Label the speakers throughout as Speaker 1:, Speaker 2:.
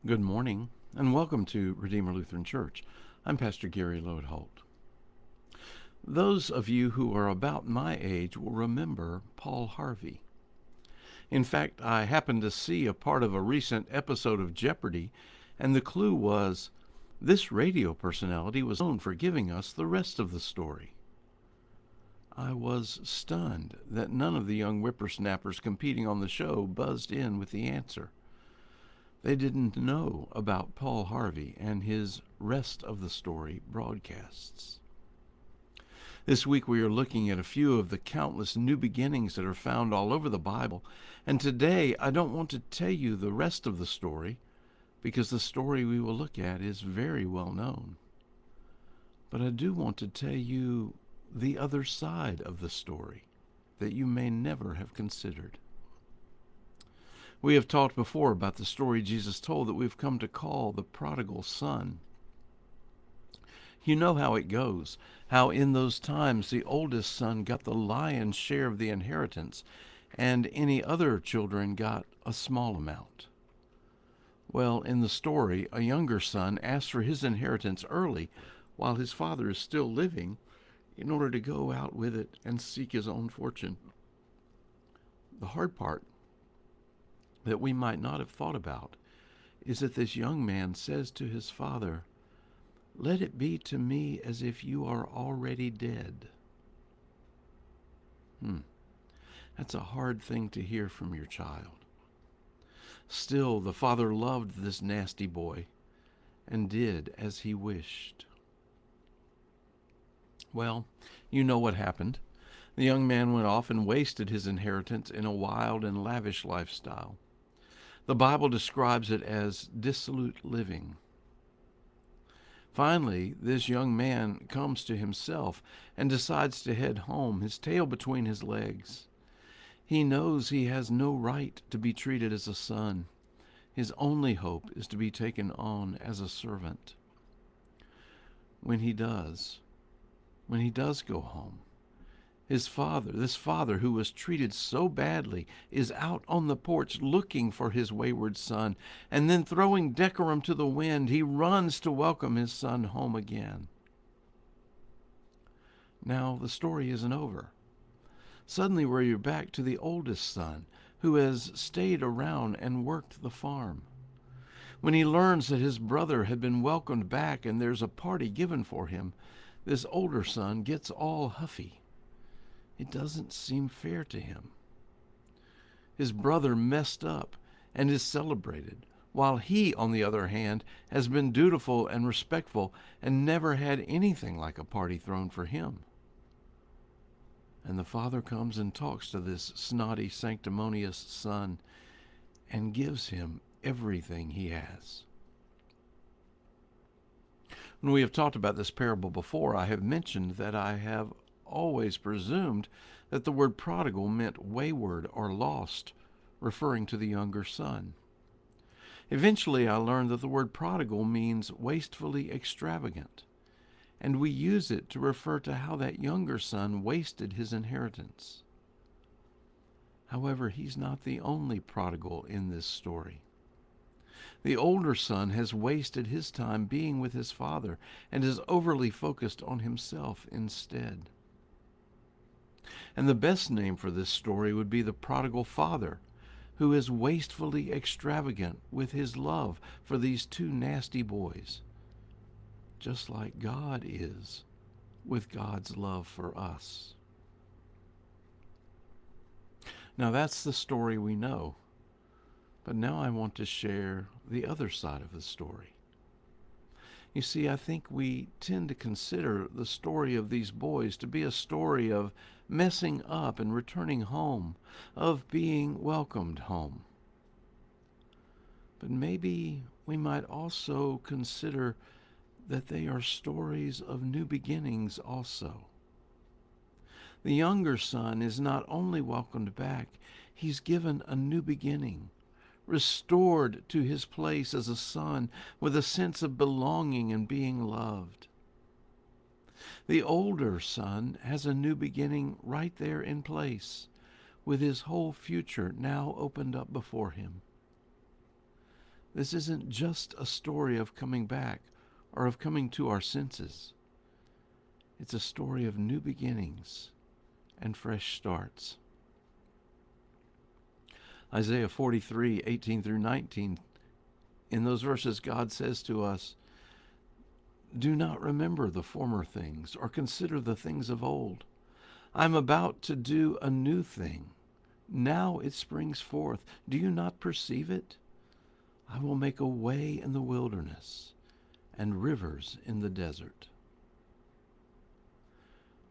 Speaker 1: Good morning, and welcome to Redeemer Lutheran Church. I'm Pastor Gary Lodeholt. Those of you who are about my age will remember Paul Harvey. In fact, I happened to see a part of a recent episode of Jeopardy, and the clue was this radio personality was known for giving us the rest of the story. I was stunned that none of the young whippersnappers competing on the show buzzed in with the answer. They didn't know about Paul Harvey and his rest of the story broadcasts. This week we are looking at a few of the countless new beginnings that are found all over the Bible, and today I don't want to tell you the rest of the story because the story we will look at is very well known. But I do want to tell you the other side of the story that you may never have considered. We have talked before about the story Jesus told that we've come to call the prodigal son. You know how it goes, how in those times the oldest son got the lion's share of the inheritance, and any other children got a small amount. Well, in the story, a younger son asks for his inheritance early while his father is still living in order to go out with it and seek his own fortune. The hard part that we might not have thought about is that this young man says to his father, "Let it be to me as if you are already dead." That's a hard thing to hear from your child. Still, the father loved this nasty boy and did as he wished. Well, you know what happened. The young man went off and wasted his inheritance in a wild and lavish lifestyle. The Bible describes it as dissolute living. Finally, this young man comes to himself and decides to head home, his tail between his legs. He knows he has no right to be treated as a son. His only hope is to be taken on as a servant. When he does go home, this father who was treated so badly, is out on the porch looking for his wayward son, and then throwing decorum to the wind, he runs to welcome his son home again. Now the story isn't over. Suddenly we're back to the oldest son, who has stayed around and worked the farm. When he learns that his brother had been welcomed back and there's a party given for him, this older son gets all huffy. It doesn't seem fair to him. His brother messed up and is celebrated, while he, on the other hand, has been dutiful and respectful and never had anything like a party thrown for him. And the father comes and talks to this snotty, sanctimonious son and gives him everything he has. When we have talked about this parable before, I have mentioned that I have always presumed that the word prodigal meant wayward or lost, referring to the younger son. Eventually, I learned that the word prodigal means wastefully extravagant, and we use it to refer to how that younger son wasted his inheritance. However, he's not the only prodigal in this story. The older son has wasted his time being with his father and is overly focused on himself instead. And the best name for this story would be the prodigal father, who is wastefully extravagant with his love for these two nasty boys, just like God is with God's love for us. Now that's the story we know, but now I want to share the other side of the story. You see, I think we tend to consider the story of these boys to be a story of messing up and returning home, of being welcomed home. But maybe we might also consider that they are stories of new beginnings also. The younger son is not only welcomed back, he's given a new beginning, restored to his place as a son with a sense of belonging and being loved. The older son has a new beginning right there in place, with his whole future now opened up before him. This isn't just a story of coming back or of coming to our senses. It's a story of new beginnings and fresh starts. Isaiah 43:18 through 19, in those verses, God says to us, "Do not remember the former things or consider the things of old. I'm about to do a new thing. Now it springs forth. Do you not perceive it? I will make a way in the wilderness and rivers in the desert."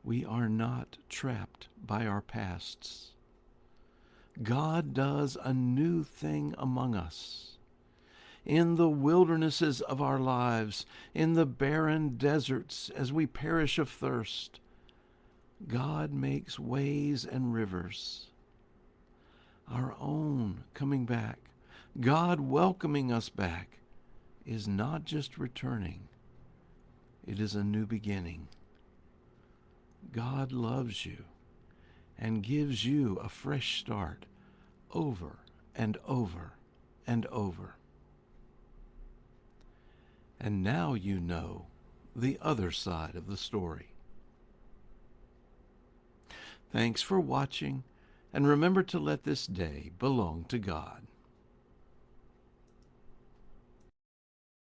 Speaker 1: We are not trapped by our pasts. God does a new thing among us. In the wildernesses of our lives, in the barren deserts as we perish of thirst, God makes ways and rivers. Our own coming back, God welcoming us back, is not just returning, it is a new beginning. God loves you and gives you a fresh start over and over and over. And now you know the other side of the story. Thanks for watching, and remember to let this day belong to God.